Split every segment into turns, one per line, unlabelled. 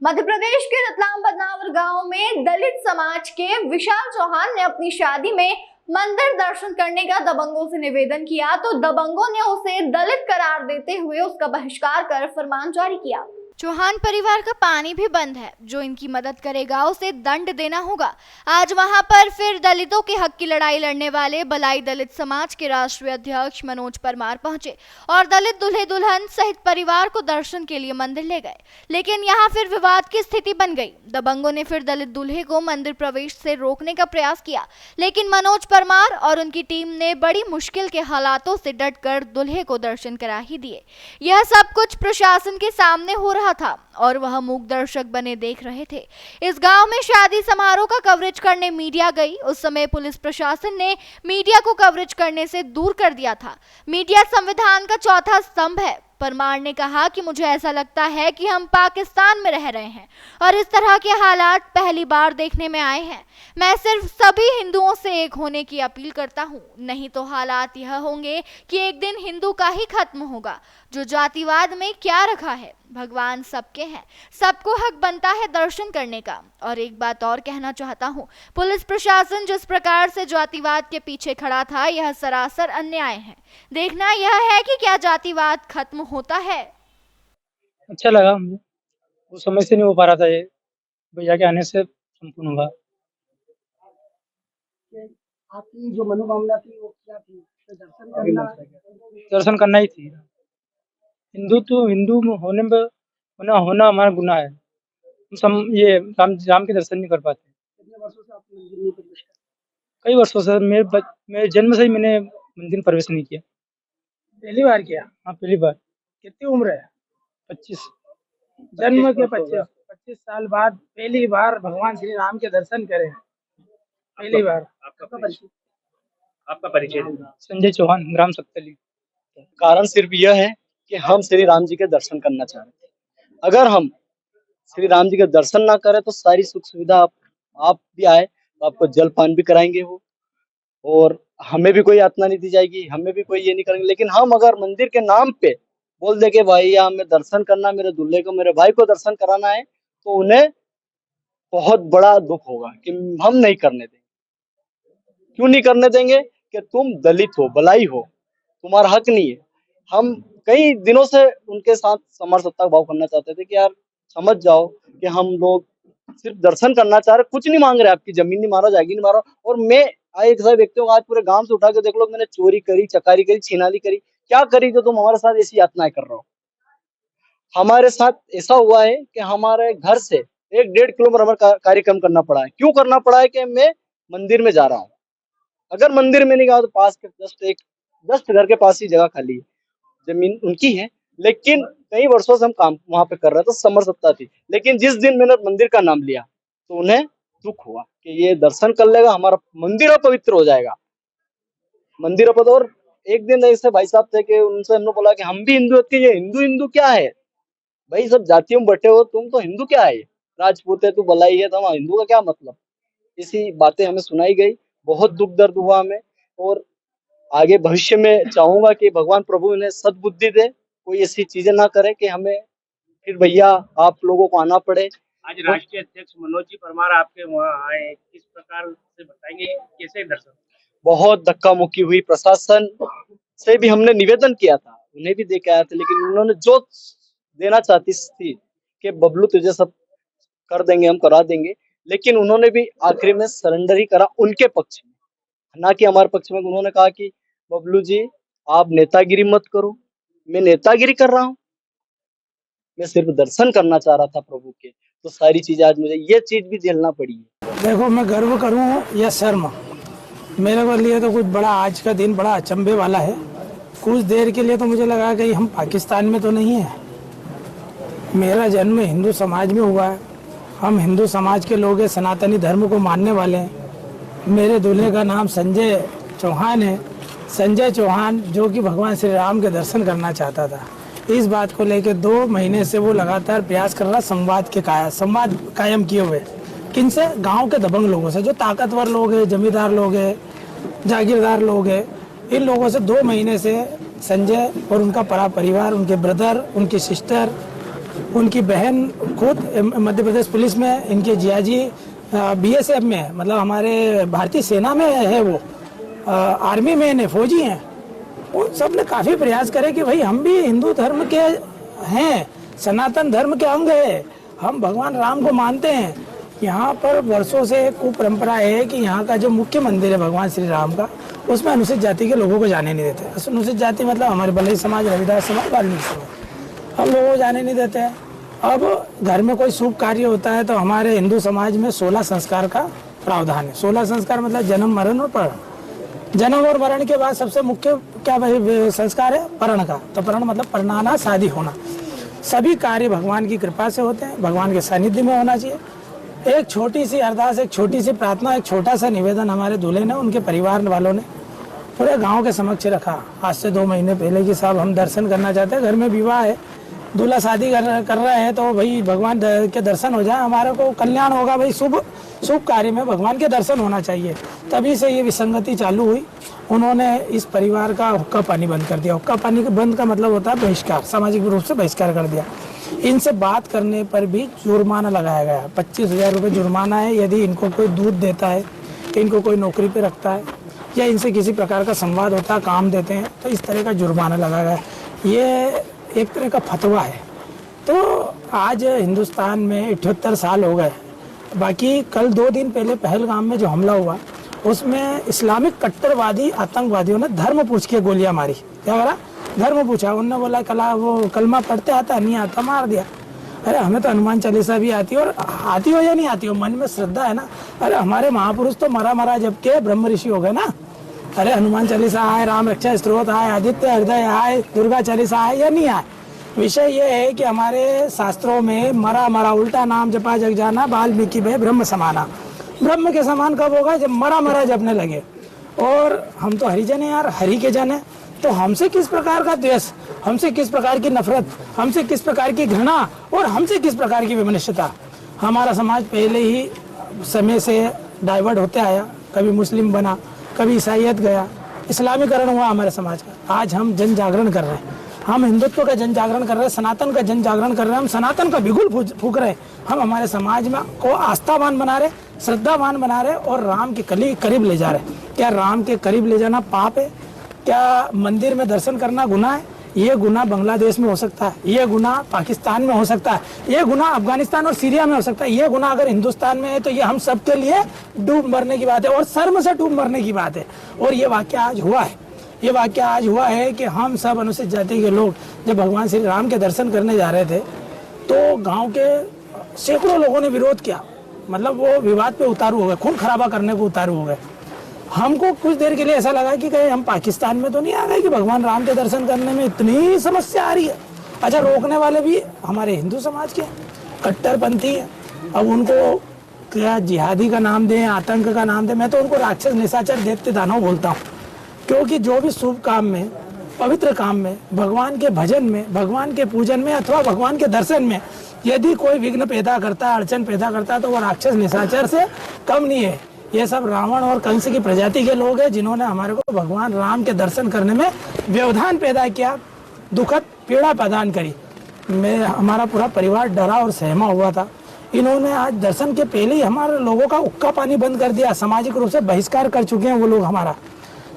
मध्य प्रदेश के रतलाम बदनावर गांव में दलित समाज के विशाल चौहान ने अपनी शादी में मंदिर दर्शन करने का दबंगों से निवेदन किया तो दबंगों ने उसे दलित करार देते हुए उसका बहिष्कार कर फरमान जारी किया। चौहान परिवार का पानी भी बंद है, जो इनकी मदद करेगा उसे दंड देना होगा। आज वहां पर फिर दलितों के हक की लड़ाई लड़ने वाले बलाई दलित समाज के राष्ट्रीय अध्यक्ष मनोज परमार पहुंचे और दलित दूल्हे दुल्हन सहित परिवार को दर्शन के लिए मंदिर ले गए, लेकिन यहां फिर विवाद की स्थिति बन गई। दबंगों ने फिर दलित दूल्हे को मंदिर प्रवेश से रोकने का प्रयास किया, लेकिन मनोज परमार और उनकी टीम ने बड़ी मुश्किल के हालातों से डटकर दूल्हे को दर्शन करा ही दिए। यह सब कुछ प्रशासन के सामने हो रहा था और वह मूक दर्शक बने देख रहे थे। इस गांव में शादी समारोह का कवरेज करने मीडिया गई। उस समय पुलिस प्रशासन ने मीडिया को कवरेज करने से दूर कर दिया था। मीडिया संविधान का चौथा स्तंभ है। परमार ने कहा कि मुझे ऐसा लगता है कि हम पाकिस्तान में रह रहे हैं और इस तरह के हालात पहली बार देखने में आए हैं। मैं सिर्फ सभी हिंदुओं से एक होने की अपील करता हूं, नहीं तो हालात यह होंगे कि एक दिन हिंदू का ही खत्म होगा। जो जातिवाद में क्या रखा है, भगवान सबके हैं, सबको हक बनता है दर्शन करने का। और एक बात और कहना चाहता हूँ, पुलिस प्रशासन जिस प्रकार से जातिवाद के पीछे खड़ा था, यह सरासर अन्याय है। देखना यह है कि क्या जातिवाद खत्म होता है।
अच्छा लगा मुझे, वो समय से नहीं हो पा रहा था, ये भैया के आने से संपूर्ण हुआ।
आपकी जो मनोकामना थी वो क्या थी? तो
दर्शन करना ही थी। हिंदू होना हमारा गुनाह है। ये राम के दर्शन नहीं कर पाते।
कितने वर्षों से आप मंदिर में प्रवेश कर?
कई वर्षों से मेरे जन्म से ही मैंने मंदिर में प्रवेश नहीं किया।
पहली बार किया?
हाँ, पहली बार।
कितनी उम्र है?
25।
जन्म के 25 साल बाद पहली बार भगवान श्री राम के दर्शन करें। पहली बार।
आपका परिचय
संजय चौहान, ग्राम सत्तली।
कारण सिर्फ यह है कि हम श्री राम जी के दर्शन करना चाह रहे थे। अगर हम श्री राम जी के दर्शन ना करें तो सारी सुख सुविधा आप भी आए तो आपको जलपान भी कराएंगे वो, और हमें भी कोई यातना नहीं दी जाएगी, हमें भी कोई ये नहीं करेंगे। लेकिन हम अगर मंदिर के नाम पे बोल दे के भाई हमें दर्शन करना, मेरे दूल्हे को, मेरे भाई को दर्शन कराना है, तो उन्हें बहुत बड़ा दुख होगा कि हम नहीं करने देंगे। क्यों नहीं करने देंगे? कि तुम दलित हो, बलाई हो, तुम्हारा हक नहीं है। हम कई दिनों से उनके साथ समरसत्ता भाव करना चाहते थे कि यार समझ जाओ कि हम लोग सिर्फ दर्शन करना चाह रहे, कुछ नहीं मांग रहे, आपकी जमीन नहीं मारो, जाएगी नहीं मारो। और मैं एक ऐसा व्यक्ति हूँ, आज पूरे गांव से उठा के देख लो, मैंने चोरी करी, चकारी करी, छीनाली करी, क्या करी जो तुम हमारे साथ ऐसी यातनाएं कर रहे हो? हमारे साथ ऐसा हुआ है कि हमारे घर से 1-1.5 किलोमीटर हमें कार्यक्रम करना पड़ा है। क्यों करना पड़ा है? कि मैं मंदिर में जा रहा हूँ। अगर मंदिर में नहीं गया तो पास के जस्ट घर के पास ही जगह खाली है, जमीन उनकी है, लेकिन कई वर्षों से हम काम वहां पे कर रहे थे, समरसत्ता थी। लेकिन जिस दिन मैंने मंदिर का नाम लिया तो उन्हें दुख हुआ कि ये दर्शन कर लेगा, हमारा मंदिर अपवित्र हो जाएगा, मंदिर अपवित्र। और एक दिन ऐसे भाई साहब थे कि उनसे हमने बोला कि हम भी हिंदू हैं, ये हिंदू क्या है भाई, सब जातियों में बटे हो, तुम तो हिंदू क्या है, राजपूत है, तू बलाई है, तो हिंदू का क्या मतलब? इसी बातें हमें सुनाई गई, बहुत दुख दर्द हुआ हमें। और आगे भविष्य में चाहूंगा कि भगवान प्रभु इन्हें सद्बुद्धि दे, कोई ऐसी चीजें ना करे कि हमें फिर भैया आप लोगों को आना पड़े।
आज राष्ट्रीय अध्यक्ष मनोज जी परमार आपके वहाँ आए, किस प्रकार से बताएंगे, कैसे दर्शन?
बहुत धक्का मुक्की हुई, प्रशासन से भी हमने निवेदन किया था, उन्हें भी दे के आया था, लेकिन उन्होंने जो देना चाहती थी कि बबलू तुझे सब कर देंगे, हम करा देंगे, लेकिन उन्होंने भी आखिरी में सरेंडर ही करा उनके पक्ष में, ना कि हमारे पक्ष में। उन्होंने कहा कि बबलू जी आप नेतागिरी मत करो। मैं नेतागिरी कर रहा हूँ? मैं सिर्फ दर्शन करना चाह रहा था प्रभु के। तो सारी चीजें आज मुझे ये चीज भी झेलना पड़ी है।
देखो, मैं गर्व करूं या शर्म, मेरे को लिए तो कुछ बड़ा आज का दिन बड़ा अचंभे वाला है। कुछ देर के लिए तो मुझे लगा कि हम पाकिस्तान में तो नहीं है। मेरा जन्म हिंदू समाज में हुआ है, हम हिंदू समाज के लोग हैं, सनातनी धर्म को मानने वाले हैं। मेरे दूल्हे का नाम संजय चौहान है, संजय चौहान, जो कि भगवान श्री राम के दर्शन करना चाहता था। इस बात को लेकर 2 महीने से वो लगातार प्रयास कर रहा, संवाद कायम किए हुए। किनसे? गांव के दबंग लोगों से, जो ताकतवर लोग हैं, जमींदार लोग हैं, जागीरदार लोग हैं। इन लोगों से 2 महीने से संजय और उनका पूरा परिवार, उनके ब्रदर, उनकी सिस्टर, उनकी बहन खुद मध्य प्रदेश पुलिस में, इनके जियाजी बीएसएफ में, मतलब हमारे भारतीय सेना में है, वो आर्मी में है, फौजी हैं। उन सब ने काफ़ी प्रयास करे कि भाई हम भी हिंदू धर्म के हैं, सनातन धर्म के अंग है, हम भगवान राम को मानते हैं। यहाँ पर वर्षों से एक कुपरंपरा है कि यहाँ का जो मुख्य मंदिर है भगवान श्री राम का, उसमें अनुसूचित जाति के लोगों को जाने नहीं देते। अनुसूचित जाति मतलब हमारे बलई समाज, रविदास समाज, वाल्मीकि समाज, हम लोगों को जाने नहीं देते हैं। अब घर में कोई शुभ कार्य होता है तो हमारे हिंदू समाज में 16 संस्कार का प्रावधान है। 16 संस्कार मतलब जन्म, मरण और परण। जन्म और मरण के बाद सबसे मुख्य क्या संस्कार है? परण का। तो परण मतलब परनाना, शादी होना। सभी कार्य भगवान की कृपा से होते हैं, भगवान के सानिध्य में होना चाहिए। एक छोटी सी अरदास, एक छोटी सी प्रार्थना, एक छोटा सा निवेदन हमारे दूल्हे ने, उनके परिवार वालों ने पूरे गांव के समक्ष रखा आज से 2 महीने पहले कि साहब हम दर्शन करना चाहते हैं, घर में विवाह है, दूल्हा शादी कर रहे हैं, तो भाई भगवान के दर्शन हो जाए, हमारे को कल्याण होगा, भाई शुभ कार्य में भगवान के दर्शन होना चाहिए। तभी से ये विसंगति चालू हुई। उन्होंने इस परिवार का हुक्का पानी बंद कर दिया। हुक्का पानी बंद का मतलब होता है बहिष्कार, सामाजिक रूप से बहिष्कार कर दिया। इनसे बात करने पर भी जुर्माना लगाया गया। 25,000 रुपये जुर्माना है यदि इनको कोई दूध देता है, इनको कोई नौकरी पे रखता है या इनसे किसी प्रकार का संवाद होता है, काम देते हैं, तो इस तरह का जुर्माना लगाया गया। ये एक तरह का फतवा है। तो आज हिंदुस्तान में 78 साल हो गए। बाकी कल 2 दिन पहले पहलगाम में जो हमला हुआ उसमें इस्लामिक कट्टरवादी आतंकवादियों ने धर्म पूछ के गोलियां मारी। क्या करा? धर्म पूछा। उन्होंने बोला वो कलमा पढ़ते आता नहीं आता, मार दिया। अरे हमें तो हनुमान चालीसा भी आती है, और आती हो या नहीं आती हो, मन में श्रद्धा है ना। अरे हमारे महापुरुष तो मरा जबकि ब्रह्म ऋषि हो गए ना। अरे हनुमान चालीसा आए, राम रक्षा स्तोत्र आए, आदित्य हृदय आए, दुर्गा चालीसा आए या नहीं आए। विषय ये है कि हमारे शास्त्रों में मरा उल्टा नाम जपा जग जाना, वाल्मीकि में ब्रह्म समाना। ब्रह्म के समान कब होगा? जब मरा जपने लगे। और हम तो हरिजन है यार, हरि के जन है, तो हमसे किस प्रकार का द्वेष, हमसे किस प्रकार की नफरत, हमसे किस प्रकार की घृणा और हमसे किस प्रकार की विमनस्यता। हमारा समाज पहले ही समय से डाइवर्ट होते आया, कभी मुस्लिम बना, कभी ईसाइयत गया, इस्लामीकरण हुआ हमारे समाज का। आज हम जन जागरण कर रहे हैं, हम हिंदुत्व का जन जागरण कर रहे हैं, सनातन का जन जागरण कर रहे हैं, हम सनातन का बिगुल फूक रहे हैं। हम हमारे समाज में को आस्थावान बना रहे, श्रद्धावान बना रहे और राम के करीब ले जा रहे हैं। क्या राम के करीब ले जाना पाप है? क्या मंदिर में दर्शन करना गुनाह है? ये गुनाह बांग्लादेश में हो सकता है, ये गुनाह पाकिस्तान में हो सकता है, ये गुनाह अफगानिस्तान और सीरिया में हो सकता है। ये गुनाह अगर हिंदुस्तान में है तो ये हम सबके लिए डूब मरने की बात है और शर्म से डूब मरने की बात है। और ये वाक्य आज हुआ है, ये वाक्य आज हुआ है कि हम सब अनुसूचित जाति के लोग जब भगवान श्री राम के दर्शन करने जा रहे थे तो गाँव के सैकड़ों लोगों ने विरोध किया, मतलब वो विवाद पे उतारू हो गए, खून खराबा करने को उतारू हो गए। हमको कुछ देर के लिए ऐसा लगा कि कहीं हम पाकिस्तान में तो नहीं आ गए कि भगवान राम के दर्शन करने में इतनी समस्या आ रही है। अच्छा, रोकने वाले भी हमारे हिंदू समाज के कट्टरपंथी है। अब उनको क्या जिहादी का नाम दें, आतंक का नाम दें, मैं तो उनको राक्षस, निशाचर, दैत्य, दानव बोलता हूँ। क्योंकि जो भी शुभ काम में, पवित्र काम में, भगवान के भजन में, भगवान के पूजन में अथवा भगवान के दर्शन में यदि कोई विघ्न पैदा करता है, अड़चन पैदा करता है, तो वो राक्षस, निशाचर से कम नहीं है। ये सब रावण और कंस की प्रजाति के लोग हैं जिन्होंने हमारे को भगवान राम के दर्शन करने में व्यवधान पैदा किया, दुखद पीड़ा प्रदान करी। हमारा पूरा परिवार डरा और सहमा हुआ था। इन्होंने आज दर्शन के पहले ही हमारे लोगों का हुक्का पानी बंद कर दिया, सामाजिक रूप से बहिष्कार कर चुके हैं वो लोग हमारा।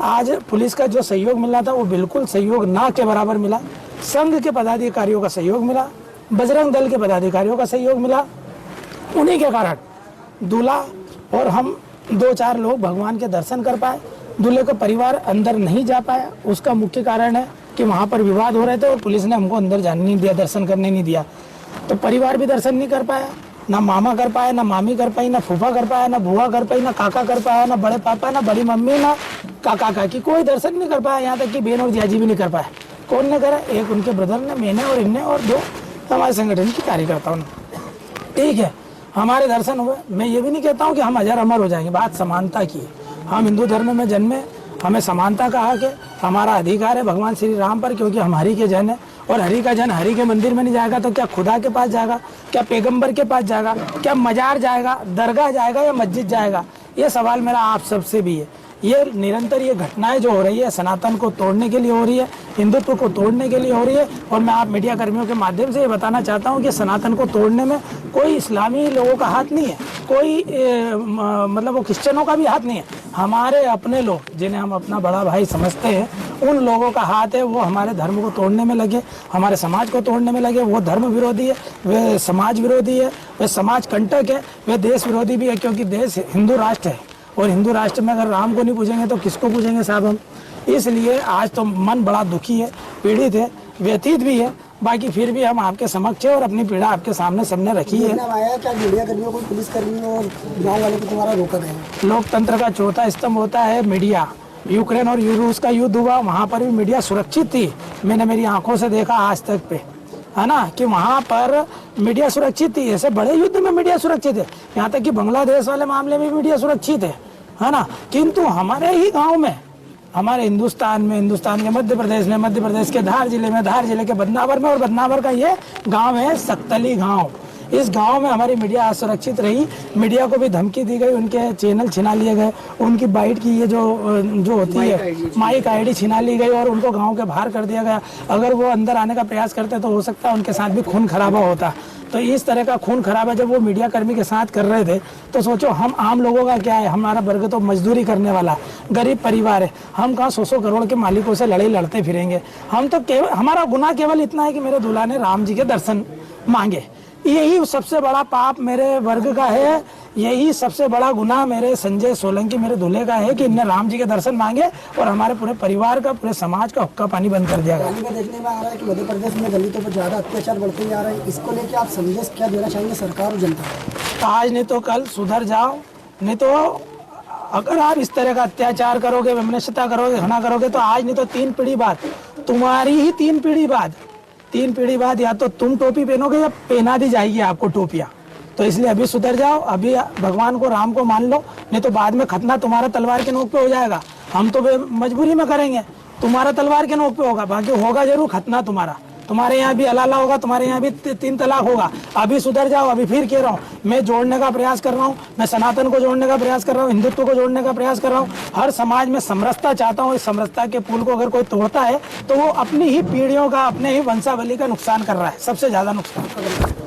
आज पुलिस का जो सहयोग मिला था वो बिल्कुल सहयोग ना के बराबर मिला। संघ के पदाधिकारियों का सहयोग मिला, बजरंग दल के पदाधिकारियों का सहयोग मिला। उन्हीं के कारण दूल्हा और हम 2-4 लोग भगवान के दर्शन कर पाए। दूल्हे का परिवार अंदर नहीं जा पाया। उसका मुख्य कारण है कि वहाँ पर विवाद हो रहे थे और पुलिस ने हमको अंदर जाने नहीं दिया, दर्शन करने नहीं दिया। तो परिवार भी दर्शन नहीं कर पाया, ना मामा कर पाया, ना मामी कर पाई, ना फूफा कर पाया, ना बुआ कर पाई, ना काका कर पाया, ना बड़े पापा, ना बड़ी मम्मी, ना काका काकी, कोई दर्शन नहीं कर पाया। यहाँ तक कि बहन और जियाजी भी नहीं कर पाया। कौन ने करा? एक उनके ब्रदर ने, मैंने और इनने और 2 हमारे संगठन की कार्यकर्ताओं ने। ठीक है, हमारे दर्शन हुए। मैं ये भी नहीं कहता हूँ कि हम अजर अमर हो जाएंगे, बात समानता की है। हम हिंदू धर्म में जन्मे, हमें समानता का हक है, हमारा अधिकार है भगवान श्री राम पर, क्योंकि हम हरि के जन है। और हरि का जन हरि के मंदिर में नहीं जाएगा तो क्या खुदा के पास जाएगा, क्या पैगंबर के पास जाएगा, क्या मजार जाएगा, दरगाह जाएगा या मस्जिद जाएगा? ये सवाल मेरा आप सबसे भी है। ये निरंतर ये घटनाएं जो हो रही है सनातन को तोड़ने के लिए हो रही है, हिंदुत्व को तोड़ने के लिए हो रही है। और मैं आप मीडिया कर्मियों के माध्यम से ये बताना चाहता हूँ कि सनातन को तोड़ने में कोई इस्लामी लोगों का हाथ नहीं है, कोई मतलब वो क्रिश्चियनों का भी हाथ नहीं है। हमारे अपने लोग जिन्हें हम अपना बड़ा भाई समझते हैं, उन लोगों का हाथ है। वो हमारे धर्म को तोड़ने में लगे, हमारे समाज को तोड़ने में लगे। वो धर्म विरोधी है, वे समाज विरोधी है, वे समाज कंटक है, वे देश विरोधी भी है। क्योंकि देश हिंदू राष्ट्र है और हिंदू राष्ट्र में अगर राम को नहीं पूजेंगे तो किसको पूजेंगे साहब हम। इसलिए आज तो मन बड़ा दुखी है, पीड़ित है, व्यतीत भी है। बाकी फिर भी हम आपके समक्ष है और अपनी पीड़ा आपके सामने सबने रखी है।
आया क्या मीडिया कर्मियों को, पुलिस कर्मियों और गाँव वालों को तुम्हारा रोका है?
लोकतंत्र का चौथा स्तंभ होता है मीडिया। यूक्रेन और रूस का युद्ध हुआ, वहाँ पर भी मीडिया सुरक्षित थी। मैंने मेरी आंखों से देखा आज तक पे, है ना, कि वहाँ पर मीडिया सुरक्षित थी। ऐसे बड़े युद्ध में मीडिया सुरक्षित है, यहाँ तक कि बांग्लादेश वाले मामले में मीडिया सुरक्षित है ना। किंतु हमारे ही गांव में, हमारे हिंदुस्तान में, हिंदुस्तान के मध्य प्रदेश में, मध्य प्रदेश के धार जिले में, धार जिले के बदनावर में, और बदनावर का ये गांव है सक्तली गांव। इस गांव में हमारी मीडिया असुरक्षित रही। मीडिया को भी धमकी दी गई, उनके चैनल छिना लिए गए, उनकी बाइट की ये जो होती है माइक आईडी छिना ली गई और उनको गांव के बाहर कर दिया गया। अगर वो अंदर आने का प्रयास करते तो हो सकता है उनके साथ भी खून खराबा होता। तो इस तरह का खून खराबा जब वो मीडिया कर्मी के साथ कर रहे थे तो सोचो हम आम लोगों का क्या है। हमारा वर्ग तो मजदूरी करने वाला गरीब परिवार है, हम कहाँ 100 करोड़ के मालिकों से लड़ाई लड़ते फिरेंगे। हम तो केवल, हमारा गुनाह केवल इतना है कि मेरे दूल्हा ने राम जी के दर्शन मांगे। यही सबसे बड़ा पाप मेरे वर्ग का है, यही सबसे बड़ा गुनाह मेरे संजय सोलंकी मेरे दूल्हे का है कि इनने राम जी के दर्शन मांगे और हमारे पूरे परिवार का, पूरे समाज का हुक्का पानी बंद कर दिया गया।
देखने में आ रहा है कि मध्य प्रदेश में दलितों पर ज्यादा अत्याचार बढ़ते जा रहा है। इसको लेकर आप संदेश क्या देना चाहेंगे सरकार और जनता को?
आज नहीं तो कल सुधर जाओ, नहीं तो अगर आप इस तरह का अत्याचार करोगे, विमनस्यता करोगे, घृणा करोगे तो आज नहीं तो 3 पीढ़ी बाद, तुम्हारी ही 3 पीढ़ी बाद या तो तुम टोपी पहनोगे या पहना दी जाएगी आपको टोपियां। तो इसलिए अभी सुधर जाओ, अभी भगवान को, राम को मान लो, नहीं तो बाद में खतना तुम्हारा तलवार के नोक पे हो जाएगा। हम तो मजबूरी में करेंगे, तुम्हारा तलवार के नोक पे होगा, बाकी होगा जरूर खतना तुम्हारा। तुम्हारे यहाँ भी हलाला होगा, तुम्हारे यहाँ भी 3 तलाक होगा। अभी सुधर जाओ। अभी फिर कह रहा हूँ, मैं जोड़ने का प्रयास कर रहा हूँ, मैं सनातन को जोड़ने का प्रयास कर रहा हूँ, हिंदुत्व को जोड़ने का प्रयास कर रहा हूँ। हर समाज में समरसता चाहता हूँ। इस समरसता के पुल को अगर कोई तोड़ता है तो वो अपनी ही पीढ़ियों का, अपने ही वंशावली का नुकसान कर रहा है, सबसे ज्यादा नुकसान।